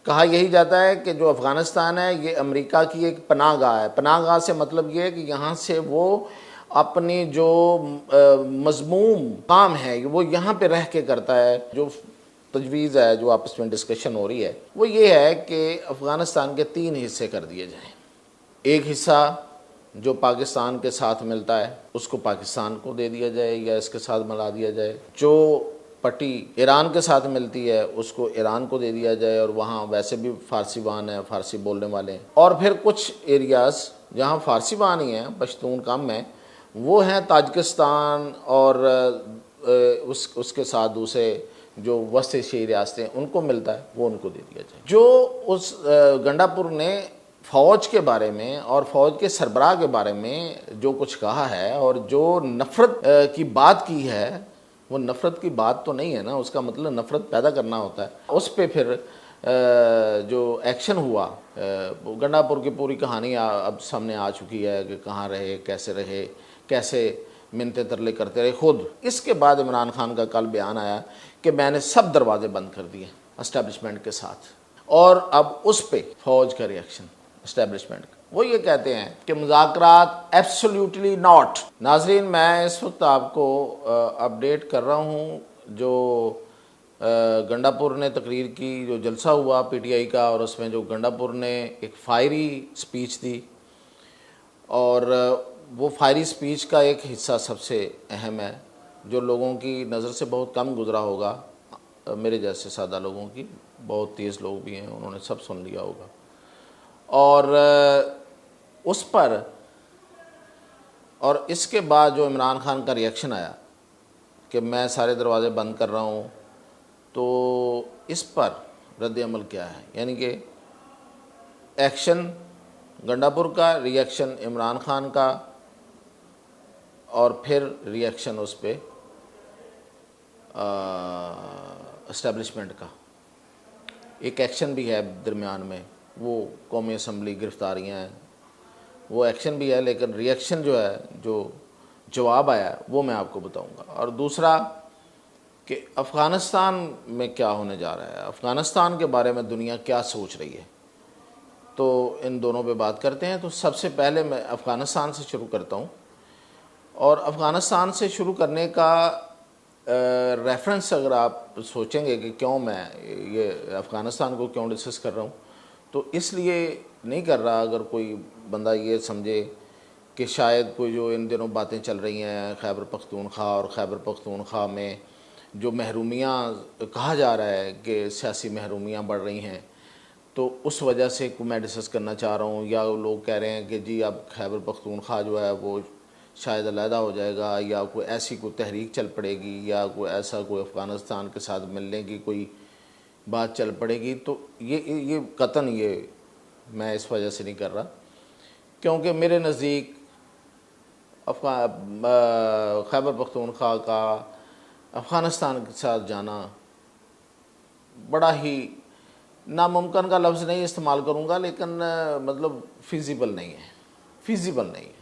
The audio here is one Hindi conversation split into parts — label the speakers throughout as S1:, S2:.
S1: कहा यही जाता है कि जो अफ़गानिस्तान है ये अमेरिका की एक पनाहगाह है। पनाहगाह से मतलब ये है कि यहाँ से वो अपनी जो मज़मूम काम है वो यहाँ पे रह के करता है। जो तजवीज़ है, जो आपस में डिस्कशन हो रही है, वो ये है कि अफ़गानिस्तान के 3 हिस्से कर दिए जाएँ। एक हिस्सा जो पाकिस्तान के साथ मिलता है उसको पाकिस्तान को दे दिया जाए या इसके साथ मिला दिया जाए। जो पट्टी ईरान के साथ मिलती है उसको ईरान को दे दिया जाए, और वहाँ वैसे भी फ़ारसी वान है, फ़ारसी बोलने वाले हैं। और फिर कुछ एरियाज़ जहाँ फ़ारसी वान ही हैं, पश्तून कम है, वो हैं ताजिकिस्तान और उसके साथ दूसरे जो वस्त एशियाई रियासतें हैं उनको मिलता है, वो उनको दे दिया जाए। जो उस गंडापुर ने फ़ौज के बारे में और फ़ौज के सरबराह के बारे में जो कुछ कहा है और जो नफ़रत की बात की है, वो नफ़रत की बात तो नहीं है ना, उसका मतलब नफ़रत पैदा करना होता है। उस पर फिर जो एक्शन हुआ, गंडापुर की पूरी कहानी अब सामने आ चुकी है कि कहाँ रहे, कैसे मिन्नतें तरले करते रहे खुद। इसके बाद इमरान खान का कल बयान आया कि मैंने सब दरवाजे बंद कर दिए एस्टेब्लिशमेंट के साथ, और अब उस पर फ़ौज का रिएक्शन एस्टेब्लिशमेंट का। वो ये कहते हैं कि मुज़ाकरात एब्सोल्युटली नॉट। नाजरीन, मैं इस वक्त आपको अपडेट कर रहा हूँ जो गंडापुर ने तकरीर की, जो जलसा हुआ पीटीआई का, और उसमें जो गंडापुर ने एक फायरी स्पीच दी, और वो फायरी स्पीच का एक हिस्सा सबसे अहम है जो लोगों की नज़र से बहुत कम गुजरा होगा, मेरे जैसे सादा लोगों की। बहुत तेज़ लोग भी हैं, उन्होंने सब सुन लिया होगा। और उस पर और इसके बाद जो इमरान खान का रिएक्शन आया कि मैं सारे दरवाज़े बंद कर रहा हूँ, तो इस पर रद्द अमल क्या है? यानी कि एक्शन गंडापुर का, रिएक्शन इमरान खान का, और फिर रिएक्शन उस पर एस्टेब्लिशमेंट का। एक एक्शन भी है दरमियान में, वो कौमी असम्बली गिरफ्तारियाँ हैं, वो एक्शन भी है, लेकिन रिएक्शन जो है, जो जवाब आया, वो मैं आपको बताऊंगा। और दूसरा कि अफ़गानिस्तान में क्या होने जा रहा है, अफ़गानिस्तान के बारे में दुनिया क्या सोच रही है, तो इन दोनों पे बात करते हैं। तो सबसे पहले मैं अफ़गानिस्तान से शुरू करता हूँ, और अफ़गानिस्तान से शुरू करने का रेफरेंस अगर आप सोचेंगे कि क्यों मैं ये अफ़गानिस्तान को क्यों डिस्कस कर रहा हूँ, तो इसलिए नहीं कर रहा अगर कोई बंदा ये समझे कि शायद कोई जो इन दिनों बातें चल रही हैं खैबर पख्तूनख्वा, और खैबर पख्तूनख्वा में जो महरूमियाँ कहा जा रहा है कि सियासी महरूमियाँ बढ़ रही हैं, तो उस वजह से मैं डिस्कस करना चाह रहा हूँ। या लोग कह रहे हैं कि जी अब खैबर पख्तूनख्वा जो है वो शायद अलहदा हो जाएगा, या कोई ऐसी कोई तहरीक चल पड़ेगी, या कोई ऐसा कोई अफ़गानिस्तान के साथ मिलने की कोई बात चल पड़ेगी। तो ये कतन ये मैं इस वजह से नहीं कर रहा, क्योंकि मेरे नज़दीक खैबर पख्तूनख्वा का अफ़गानिस्तान के साथ जाना बड़ा ही नामुमकिन का लफ्ज़ नहीं इस्तेमाल करूँगा, लेकिन मतलब फिजिबल नहीं है,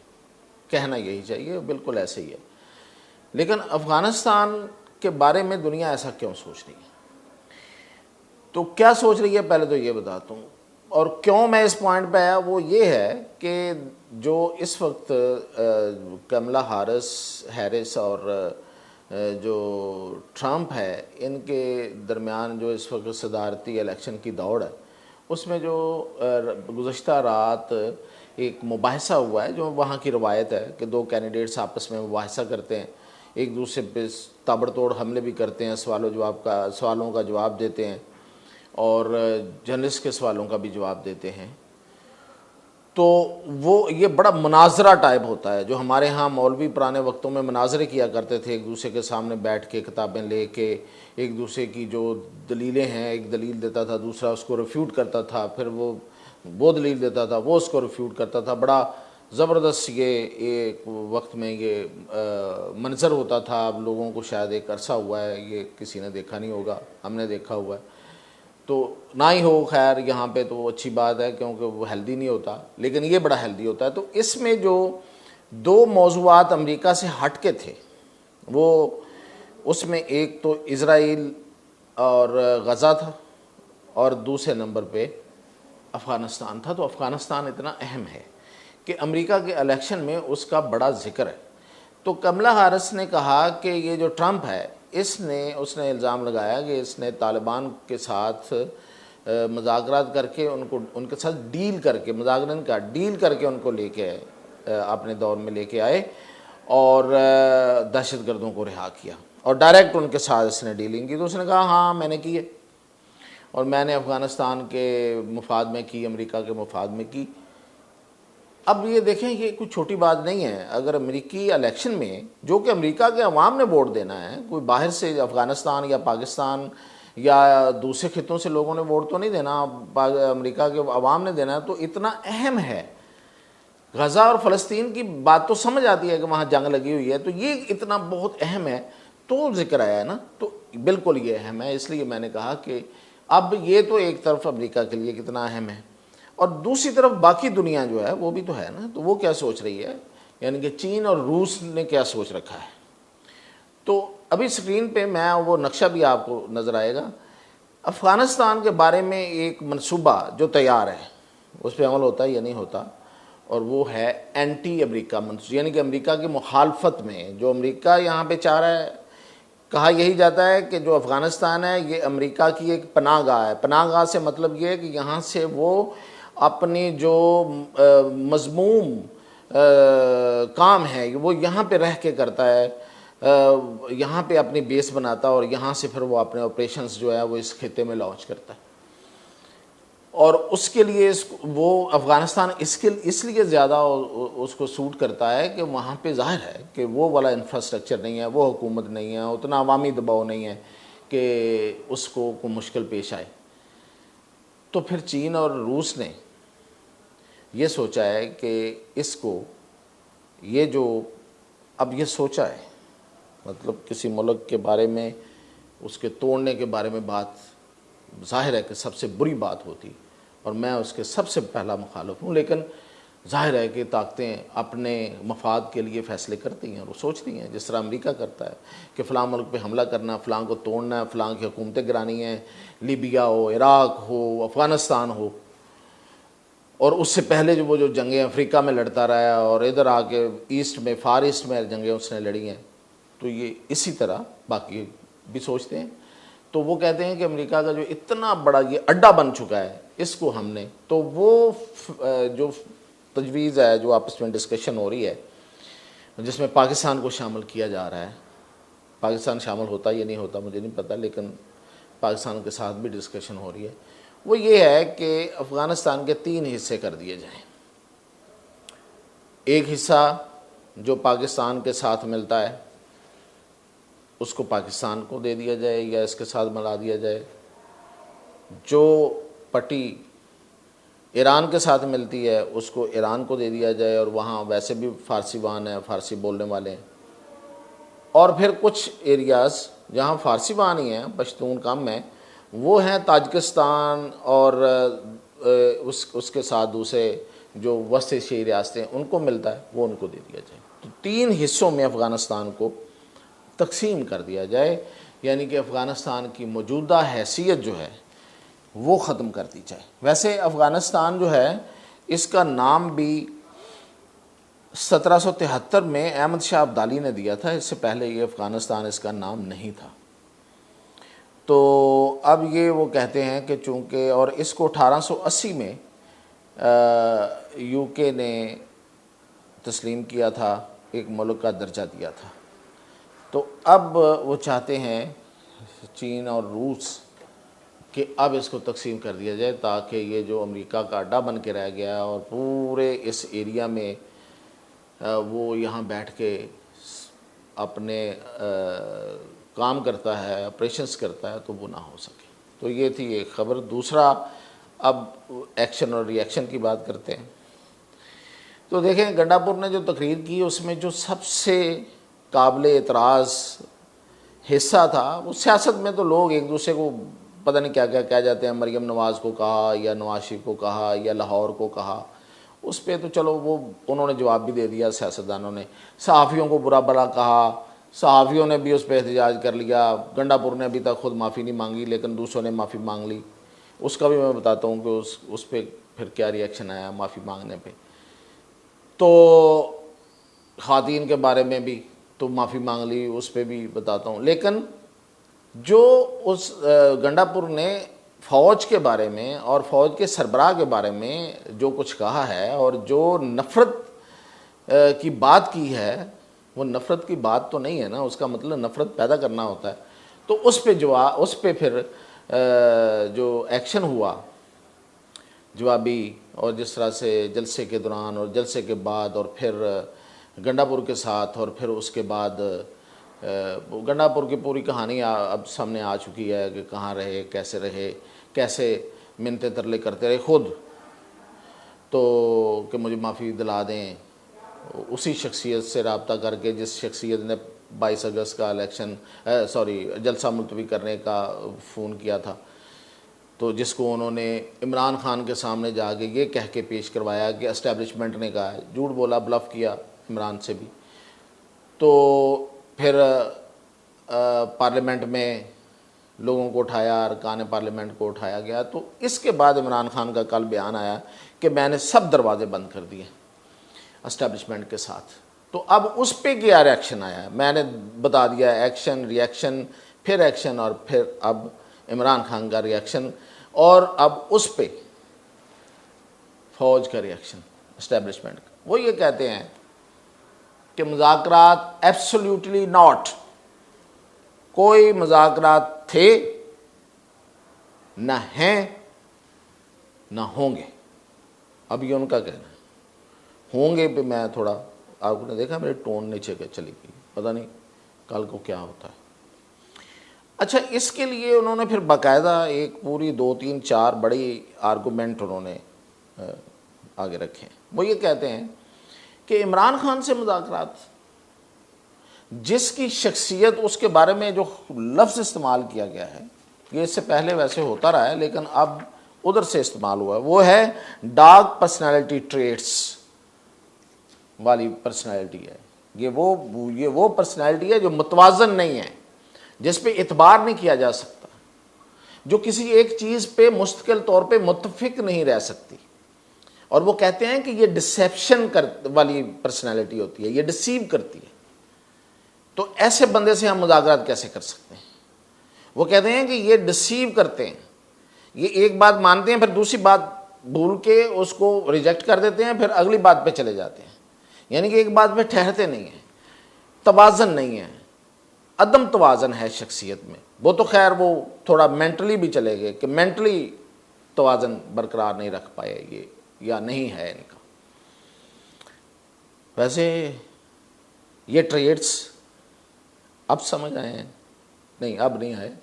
S1: कहना यही चाहिए, बिल्कुल ऐसे ही है। लेकिन अफ़गानिस्तान के बारे में दुनिया ऐसा क्यों सोच रही है? तो क्या सोच रही है पहले तो ये बताता हूँ, और क्यों मैं इस पॉइंट पे आया वो ये है कि जो इस वक्त कमला हैरिस और जो ट्रंप है, इनके दरमियान जो इस वक्त सदारती इलेक्शन की दौड़ है, उसमें जो गुज़श्ता रात एक मुबाहिसा हुआ है, जो वहाँ की रवायत है कि दो कैंडिडेट्स आपस में मुबाहिसा करते हैं, एक दूसरे पे ताबड़तोड़ हमले भी करते हैं, सवालों का जवाब देते हैं, और जर्नलिस्ट के सवालों का भी जवाब देते हैं। तो वो ये बड़ा मुनाजरा टाइप होता है, जो हमारे यहाँ मौलवी पुराने वक्तों में मुनाजरे किया करते थे, एक दूसरे के सामने बैठ के किताबें लेके एक दूसरे की जो दलीलें हैं, एक दलील देता था, दूसरा उसको रिफ्यूट करता था, फिर वो दलील देता था, वो उसको रिफ्यूट करता था। बड़ा ज़बरदस्त ये एक वक्त में ये मंजर होता था। अब लोगों को शायद एक अरसा हुआ है, ये किसी ने देखा नहीं होगा, हमने देखा हुआ है, तो ना ही हो, खैर यहाँ पे तो अच्छी बात है क्योंकि वो हेल्दी नहीं होता, लेकिन ये बड़ा हेल्दी होता है। तो इसमें जो दो मौज़ूआत अमेरिका से हट के थे, वो उसमें एक तो इज़राइल और गज़ा था, और दूसरे नंबर पे अफ़गानिस्तान था। तो अफ़गानिस्तान इतना अहम है कि अमेरिका के इलेक्शन में उसका बड़ा जिक्र है। तो कमला हारिस ने कहा कि ये जो ट्रंप है उसने इल्ज़ाम लगाया कि इसने तालिबान के साथ मुज़ाकरात करके उनके साथ डील करके, मुज़ाकरात का डील करके उनको लेके अपने दौर में लेके आए और दहशतगर्दों को रिहा किया और डायरेक्ट उनके साथ इसने डीलिंग की। तो उसने कहा हाँ मैंने की है और मैंने अफ़गानिस्तान के मुफाद में की, अमेरिका के मुफाद में की। अब ये देखें ये कोई छोटी बात नहीं है। अगर अमेरिकी इलेक्शन में, जो कि अमेरिका के अवाम ने वोट देना है, कोई बाहर से अफ़गानिस्तान या पाकिस्तान या दूसरे खितों से लोगों ने वोट तो नहीं देना, अमेरिका के अवाम ने देना है, तो इतना अहम है। गज़ा और फ़लस्तीन की बात तो समझ आती है कि वहाँ जंग लगी हुई है, तो ये इतना बहुत अहम है तो जिक्र आया है ना, तो बिल्कुल ये अहम है। इसलिए मैंने कहा कि अब ये तो एक तरफ अमेरिका के लिए कितना अहम है और दूसरी तरफ बाकी दुनिया जो है वो भी तो है ना, तो वो क्या सोच रही है, यानी कि चीन और रूस ने क्या सोच रखा है। तो अभी स्क्रीन पे मैं वो नक्शा भी आपको नज़र आएगा। अफ़गानिस्तान के बारे में एक मनसूबा जो तैयार है उस पर अमल होता है या नहीं होता, और वो है एंटी अमेरिका मनसूबा, यानी कि अमेरिका की मुखालफत में जो अमेरिका यहाँ पे चाह रहा है। कहा यही जाता है कि जो अफ़गानिस्तान है ये अमेरिका की एक पनाहगाह है। पनाहगाह से मतलब ये है कि यहाँ से वो अपनी जो मज़मूम काम है वो यहाँ पे रह के करता है, यहाँ पे अपनी बेस बनाता है और यहाँ से फिर वो अपने ऑपरेशंस जो है वो इस खिते में लॉन्च करता है। और उसके लिए वो अफ़गानिस्तान इसलिए ज़्यादा उसको सूट करता है कि वहाँ पे ज़ाहिर है कि वो वाला इंफ्रास्ट्रक्चर नहीं है, वो हुकूमत नहीं है, उतना अवामी दबाव नहीं है कि उसको कोई मुश्किल पेश आए। तो फिर चीन और रूस ने ये सोचा है कि इसको ये जो अब ये सोचा है, मतलब किसी मुल्क के बारे में उसके तोड़ने के बारे में बात ज़ाहिर है कि सबसे बुरी बात होती और मैं उसके सबसे पहला मुखालिफ हूँ, लेकिन ज़ाहिर है कि ताकतें अपने मफाद के लिए फ़ैसले करती हैं और वो सोचती हैं, जिस तरह अमेरिका करता है कि फ़लाँ मुल्क पे हमला करना, फ़लाँ को तोड़ना है, फ़लाँ की हुकूमतें गिरानी हैं, लीबिया हो, इराक़ हो, अफ़गानिस्तान हो। और उससे पहले जो वो जो जंगें अफ्रीका में लड़ता रहा है और इधर आके ईस्ट में, फार ईस्ट में जंगें उसने लड़ी हैं, तो ये इसी तरह बाकी भी सोचते हैं। तो वो कहते हैं कि अमेरिका का जो इतना बड़ा ये अड्डा बन चुका है इसको हमने, तो वो जो तजवीज़ है, जो आपस में डिस्कशन हो रही है, जिसमें पाकिस्तान को शामिल किया जा रहा है, पाकिस्तान शामिल होता या नहीं होता मुझे नहीं पता, लेकिन पाकिस्तान के साथ भी डिस्कशन हो रही है, वो ये है कि अफ़गानिस्तान के 3 हिस्से कर दिए जाएं। एक हिस्सा जो पाकिस्तान के साथ मिलता है उसको पाकिस्तान को दे दिया जाए या इसके साथ मिला दिया जाए। जो पट्टी ईरान के साथ मिलती है उसको ईरान को दे दिया जाए, और वहाँ वैसे भी फ़ारसी वान है, फ़ारसी बोलने वाले हैं। और फिर कुछ एरियाज़ जहाँ फ़ारसी वान ही हैं, पश्तून कम है, वो हैं ताजिकिस्तान और उसके साथ दूसरे जो वस्त एशियाई रियासतें हैं उनको मिलता है, वो उनको दे दिया जाए। तो 3 हिस्सों में अफ़गानिस्तान को तकसीम कर दिया जाए, यानी कि अफ़गानिस्तान की मौजूदा हैसियत जो है वो ख़त्म कर दी जाए। वैसे अफ़गानिस्तान जो है इसका नाम भी 1773 में अहमद शाह अब्दाली ने दिया था, इससे पहले ये अफ़गानिस्तान इसका नाम नहीं था। तो अब ये वो कहते हैं कि चूँकि, और इसको 1880 में यूके ने तस्लीम किया था, एक मुल्क का दर्जा दिया था। तो अब वो चाहते हैं चीन और रूस कि अब इसको तकसीम कर दिया जाए ताकि ये जो अमेरिका का अड्डा बन के रह गया और पूरे इस एरिया में वो यहाँ बैठ के अपने काम करता है, ऑपरेशंस करता है, तो वो ना हो सके। तो ये थी एक ख़बर। दूसरा, अब एक्शन और रिएक्शन की बात करते हैं। तो देखें, गंडापुर ने जो तकरीर की उसमें जो सबसे काबिल एतराज़ हिस्सा था, वो सियासत में तो लोग एक दूसरे को पता नहीं क्या क्या कह जाते हैं, मरियम नवाज़ को कहा या नवाज शरीफ को कहा या लाहौर को कहा, उस पर तो चलो वो उन्होंने जवाब भी दे दिया सियासतदानों ने। सहाफ़ियों को बुरा भला कहा, सहाफ़ियों ने भी उस पर एहतजाज कर लिया। गंडापुर ने अभी तक खुद माफ़ी नहीं मांगी, लेकिन दूसरों ने माफ़ी मांग ली। उसका भी मैं बताता हूँ कि उस पर फिर क्या रिएक्शन आया माफ़ी मांगने पे। तो ख़वातीन के बारे में भी तो माफ़ी मांग ली, उस पर भी बताता हूँ। लेकिन जो उस गंडापुर ने फ़ौज के बारे में और फ़ौज के सरबराह के बारे में जो कुछ कहा है और जो नफ़रत की बात की है, वो नफ़रत की बात तो नहीं है ना, उसका मतलब नफ़रत पैदा करना होता है। तो उस पे फिर जो एक्शन हुआ जवाबी, और जिस तरह से जलसे के दौरान और जलसे के बाद और फिर गंडापुर के साथ और फिर उसके बाद गंडापुर की पूरी कहानी अब सामने आ चुकी है कि कहाँ रहे, कैसे मिन्नतें तरले करते रहे खुद, तो कि मुझे माफ़ी दिला दें। उसी शख्सियत से रब्ता करके जिस शख्सियत ने 22 अगस्त का जलसा मुलतवी करने का फ़ोन किया था, तो जिसको उन्होंने इमरान खान के सामने जाके ये कह के पेश करवाया कि एस्टेब्लिशमेंट ने कहा है, झूठ बोला, ब्लफ़ किया इमरान से भी। तो फिर पार्लियामेंट में लोगों को उठाया, अरकान पार्लियामेंट को उठाया गया। तो इसके बाद इमरान खान का कल बयान आया कि मैंने सब दरवाजे बंद कर दिए एस्टेब्लिशमेंट के साथ। तो अब उस पर क्या रिएक्शन आया, मैंने बता दिया, एक्शन, रिएक्शन, फिर एक्शन, और फिर अब इमरान खान का रिएक्शन, और अब उस पर फ़ौज का रिएक्शन एस्टेब्लिशमेंट का। वो ये कहते हैं कि मुज़ाकरात एब्सोल्युटली नॉट, कोई मुज़ाकरात थे न हैं न होंगे। अब ये उनका कहना है। होंगे पे मैं थोड़ा, आपने देखा मेरे टोन नीचे के चली गई, पता नहीं कल को क्या होता है। अच्छा, इसके लिए उन्होंने फिर बाकायदा एक पूरी 2, 3, 4 बड़ी आर्गूमेंट उन्होंने आगे रखे। वो ये कहते हैं कि इमरान खान से मुज़ाकरात, जिसकी शख्सियत, उसके बारे में जो लफ्ज़ इस्तेमाल किया गया है, ये इससे पहले वैसे होता रहा है लेकिन अब उधर से इस्तेमाल हुआ है, वो है डार्क पर्सनैलिटी ट्रेट्स वाली पर्सनैलिटी है। ये वो पर्सनैलिटी है जो मुतवाज़न नहीं है, जिस पे इतबार नहीं किया जा सकता, जो किसी एक चीज़ पे मुस्तकिल तौर पे मुत्तफिक नहीं रह सकती। और वो कहते हैं कि ये डिसेप्शन वाली पर्सनैलिटी होती है, ये डिसीव करती है। तो ऐसे बंदे से हम मुज़ाकरात कैसे कर सकते हैं? वो कहते हैं कि ये डिसीव करते हैं, ये एक बात मानते हैं फिर दूसरी बात भूल के उसको रिजेक्ट कर देते हैं, फिर अगली बात पे चले जाते हैं, यानी कि एक बात पे ठहरते नहीं हैं, तवाज़न नहीं है, अदम तवाज़न है शख्सियत में। वो तो खैर वो थोड़ा मेंटली भी चले गए कि मेंटली तवाज़न बरकरार नहीं रख पाए ये, या नहीं है इनका। वैसे ये ट्रेड्स अब समझ आए हैं? नहीं, अब नहीं आए।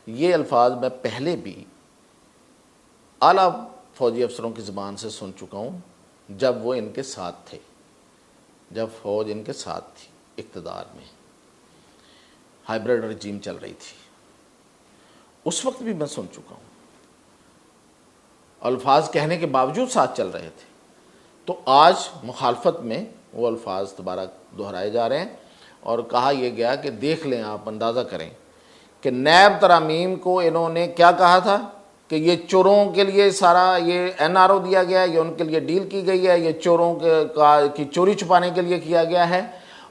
S1: ये अल्फाज मैं पहले भी आला फ़ौजी अफसरों की ज़बान से सुन चुका हूँ, जब वो इनके साथ थे, जब फ़ौज इनके साथ थी, इक़्तिदार में हाइब्रिड रजीम चल रही थी, उस वक्त भी मैं सुन चुका हूँ। अल्फाज कहने के बावजूद साथ चल रहे थे। तो आज मुखालफत में वो अल्फाज दोबारा दोहराए जा रहे हैं, और कहा यह गया कि देख लें, आप अंदाज़ा करें कि नैब तरामीम को इन्होंने क्या कहा था कि ये चोरों के लिए सारा ये NRO दिया गया है, ये उनके लिए डील की गई है, ये चोरों की चोरी छुपाने के लिए किया गया है।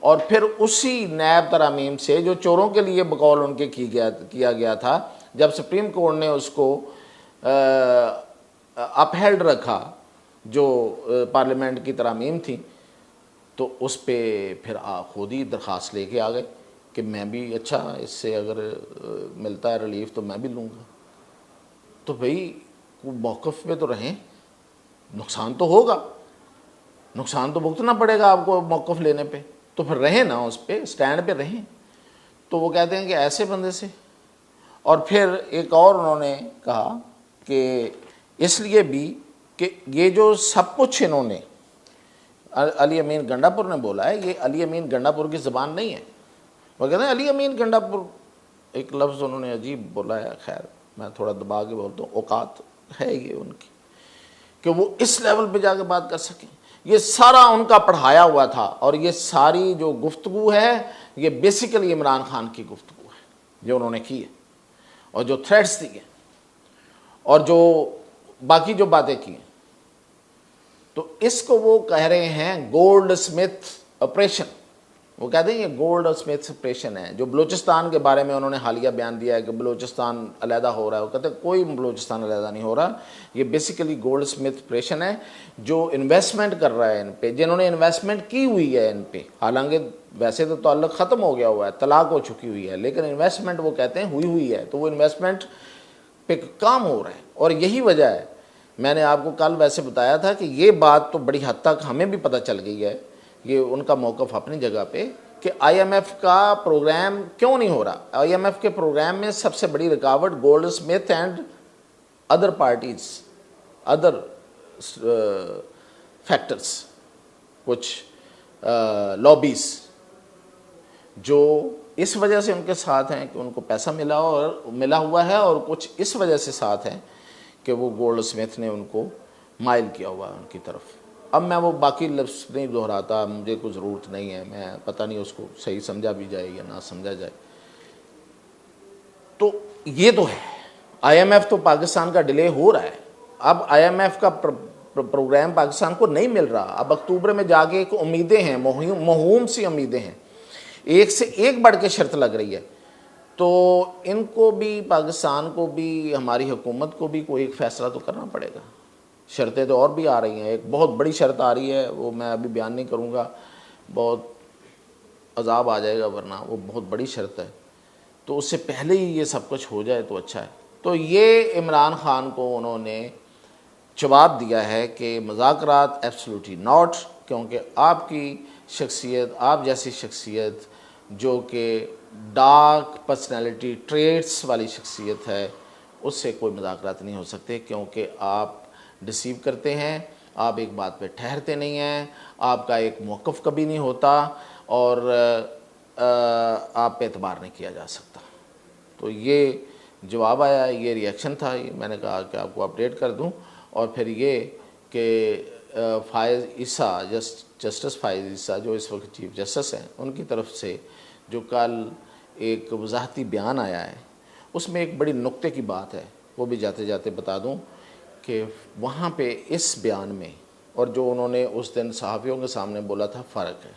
S1: और फिर उसी नैब तरामीम से जो चोरों के लिए बकौल उनके किया गया था, जब सुप्रीम कोर्ट ने उसको अपहेल्ड रखा, जो पार्लियामेंट की तरामीम थी, तो उस पर फिर खुद ही दरख्वास्त लेके आ गए कि मैं भी, अच्छा इससे अगर मिलता है रिलीफ तो मैं भी लूँगा। तो भाई मौक़िफ़ पे तो रहें, नुकसान तो होगा, नुकसान तो भुगतना पड़ेगा आपको मौक़िफ़ लेने पे, तो फिर रहें ना, उस पर स्टैंड पे रहें। तो वो कहते हैं कि ऐसे बंदे से। और फिर एक और उन्होंने कहा कि इसलिए भी कि ये जो सब कुछ इन्होंने अली अमीन गंडापुर ने बोला है, ये अली अमीन गंडापुर की ज़बान नहीं है। वो कहते हैं अली अमीन गंडापुर, एक लफ्ज़ उन्होंने अजीब बोला है, खैर मैं थोड़ा दबा के बोलता हूँ, औकात है ये उनकी कि वो इस लेवल पे जाके बात कर सकें। ये सारा उनका पढ़ाया हुआ था, और ये सारी जो गुफ्तगू है ये बेसिकली इमरान खान की गुफ्तगू है जो उन्होंने की है, और जो थ्रेट्स दिए। और जो बाकी जो बातें की, तो इसको वो कह रहे हैं गोल्ड स्मिथ ऑपरेशन। वो कहते हैं ये गोल्ड स्मिथ ऑपरेशन है। जो बलूचिस्तान के बारे में उन्होंने हालिया बयान दिया है कि बलूचिस्तान अलहदा हो रहा है, वो कहते हैं कोई बलूचिस्तान अलहदा नहीं हो रहा, ये बेसिकली गोल्ड स्मिथ ऑपरेशन है जो इन्वेस्टमेंट कर रहा है इन पे, जिन्होंने इन्वेस्टमेंट की हुई है इन पे। हालांकि वैसे तो ताल्लुक ख़त्म हो गया हुआ है, तलाक हो चुकी हुई है, लेकिन इन्वेस्टमेंट वो कहते हैं हुई है, तो वो इन्वेस्टमेंट पे काम हो रहा है। और यही वजह है, मैंने आपको कल वैसे बताया था कि ये बात तो बड़ी हद तक हमें भी पता चल गई है, ये उनका मौक़िफ़ अपनी जगह पे, कि आईएमएफ का प्रोग्राम क्यों नहीं हो रहा। आईएमएफ के प्रोग्राम में सबसे बड़ी रुकावट gold Smith and other parties, other factors, कुछ लॉबीज जो इस वजह से उनके साथ हैं कि उनको पैसा मिला हुआ है, और कुछ इस वजह से साथ हैं कि वो गोल्ड स्मिथ ने उनको माइल किया हुआ है उनकी तरफ। अब मैं वो बाकी लफ्ज़ नहीं दोहराता, मुझे कोई ज़रूरत नहीं है, मैं पता नहीं उसको सही समझा भी जाए या ना समझा जाए। तो ये तो है, आईएमएफ तो पाकिस्तान का डिले हो रहा है। अब आईएमएफ का प्रोग्राम पाकिस्तान को नहीं मिल रहा। अब अक्टूबर में जाके एक उम्मीदें हैं, महूम सी उम्मीदें हैं, एक से एक बढ़ के शर्त लग रही है। तो इनको भी, पाकिस्तान को भी, हमारी हुकूमत को भी कोई एक फ़ैसला तो करना पड़ेगा। शर्तें तो और भी आ रही हैं, एक बहुत बड़ी शर्त आ रही है, वो मैं अभी बयान नहीं करूँगा, बहुत अजाब आ जाएगा वरना, वो बहुत बड़ी शर्त है। तो उससे पहले ही ये सब कुछ हो जाए तो अच्छा है। तो ये इमरान ख़ान को उन्होंने जवाब दिया है कि मुज़ाकरात एब्सोल्युटली नॉट, क्योंकि आपकी शख्सियत, आप जैसी शख्सियत जो कि डार्क पर्सनैलिटी ट्रेट्स वाली शख्सियत है, उससे कोई मुज़ाकरात नहीं हो सकते, क्योंकि आप डिसीव करते हैं, आप एक बात पे ठहरते नहीं हैं, आपका एक मौक़िफ़ कभी नहीं होता, और आप पे एतबार नहीं किया जा सकता। तो ये जवाब आया, ये रिएक्शन था, ये मैंने कहा कि आपको अपडेट कर दूं। और फिर ये कि फ़ायज़ ईसा, जस्टिस फ़ायज़ ईसा जो इस वक्त चीफ जस्टिस हैं, उनकी तरफ से जो कल एक वजाहती बयान आया है, उसमें एक बड़ी नुक्ते की बात है, वो भी जाते जाते बता दूं कि वहाँ पे इस बयान में और जो उन्होंने उस दिन सहाफ़ियों के सामने बोला था, फ़र्क है।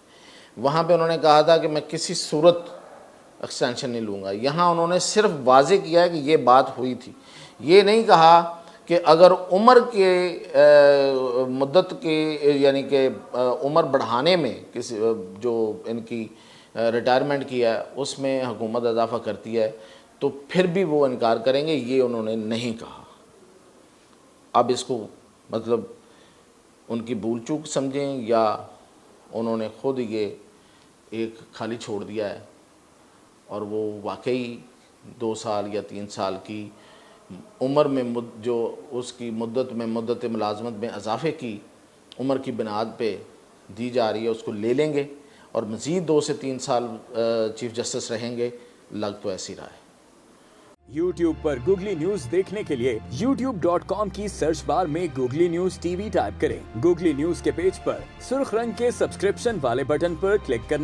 S1: वहाँ पे उन्होंने कहा था कि मैं किसी सूरत एक्सटेंशन नहीं लूँगा। यहाँ उन्होंने सिर्फ वाज़े किया है कि ये बात हुई थी। ये नहीं कहा कि अगर उम्र के मुद्दत के, यानी कि उम्र बढ़ाने में किसी जो इनकी रिटायरमेंट किया है उसमें हुकूमत इजाफ़ा करती है तो फिर भी वो इनकार करेंगे, ये उन्होंने नहीं कहा। अब इसको मतलब उनकी भूल चूक समझें या उन्होंने ख़ुद ये एक खाली छोड़ दिया है, और वो वाकई 2 साल या 3 साल की उम्र में जो उसकी मुद्दत में, मुद्दत मुलाजमत में इजाफ़े की उम्र की बुनियाद पे दी जा रही है, उसको ले लेंगे और मज़ीद 2 से 3 साल चीफ जस्टिस रहेंगे। लग तो ऐसी रहा है।
S2: YouTube पर गूगली न्यूज देखने के लिए youtube.com की सर्च बार में गूगली न्यूज टीवी टाइप करें। गूगली न्यूज के पेज पर सुर्ख रंग के सब्सक्रिप्शन वाले बटन पर क्लिक करना